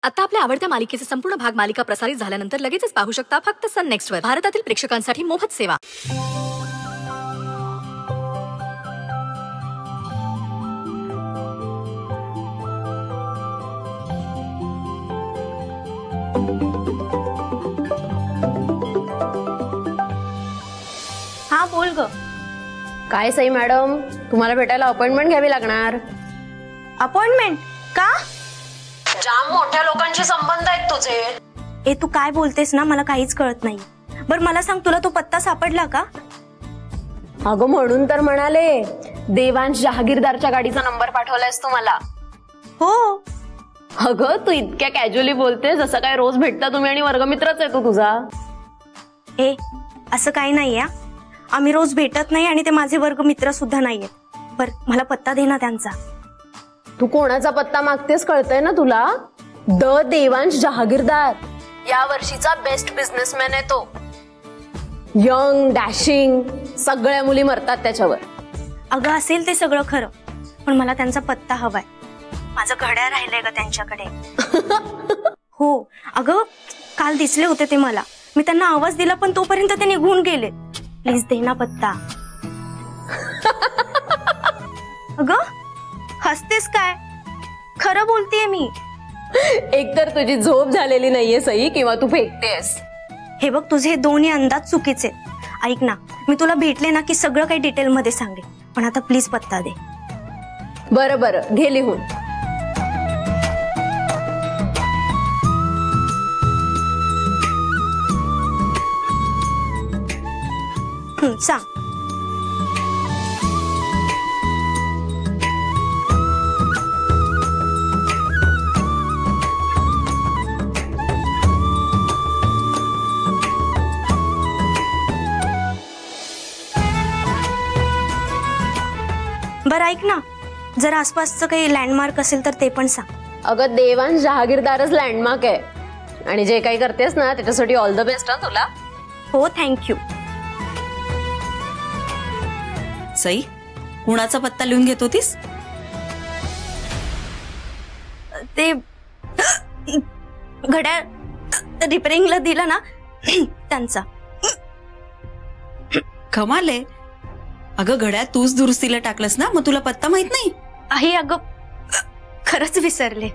आता आपल्या आवडत्या मालिकेचे संपूर्ण भाग मालिका प्रसारित झाल्यानंतर लगेचच पाहू शकता फक्त सन नेक्स्ट वर. भारतातील प्रेक्षकांसाठी मोफत सेवा. हा बोल ग. काय सई मॅडम, तुम्हाला भेटायला अपॉइंटमेंट घ्यावी लागणार. अपॉइंटमेंट का? जाम मोठ्या लोकांशी संबंध आहेत तुझे. ए तू काय बोलतेस ना, मला काहीच कळत नाही. बरं मला सांग, तुला तो पत्ता सापडला का? अगं म्हणून तर म्हणाले, देवांश जहागीरदारच्या गाडीचा नंबर पाठवलायस तू मला. हो. अगं तू इतक्या कॅज्युअली बोलतेस जसं काय रोज भेटता तुम्ही आणि वर्गमित्रच आहे तो तुझा. ए असं काही नाहीये, आम्ही रोज भेटत नाही आणि ते माझे वर्गमित्र सुद्धा नाहीयेत. बरं मला पत्ता दे ना त्यांचा. तू कोणाचा पत्ता मागतेस कळतंय ना तुला? द देवांश जहागीरदार, या वर्षीचा बेस्ट बिझनेसमॅन आहे तो. यंग, डॅशिंग, सगळ्या मुली मरतात त्याच्यावर. अगं असेल ते सगळं खरं, पण मला त्यांचा पत्ता हवाय. माझं घड्याळ राहिलंय ग त्यांच्याकडे. हो अगं काल दिसले होते ते मला. मी त्यांना आवाज दिला पण तोपर्यंत ते निघून गेले. प्लीज दे ना पत्ता. अगं हसतेस काय? खरं बोलतेय मी. एकतर तुझी झोप झालेली नाहीये सई, किंवा तू फेकतेस. हे बघ तुझे हे दोन्ही अंदाज चुकीचे. ऐक ना, मी तुला भेटले ना की सगळं काही डिटेल मध्ये सांगेन, पण आता प्लीज पत्ता दे. बरं बरं घे लिहून. सांग. बरं ऐक ना, जर आसपासचं काही लँडमार्क असेल तर ते पण सांग. अगं देवांश जहागीरदारच लँडमार्क आहे, आणि जे काही करतेस ना त्याच्यासाठी ऑल द बेस्ट. तुला हो थँक्यू. सई, कुणाचा पत्ता लिहून घेत होतीस? ते घड्याळ रिपेअरिंगला दिला ना त्यांचा. कमाल आहे. अगं घड्याळ तूच दुरुस्तीला टाकलंस ना, मग तुला पत्ता माहित नाही? आहे अगं, खरंच विसरले.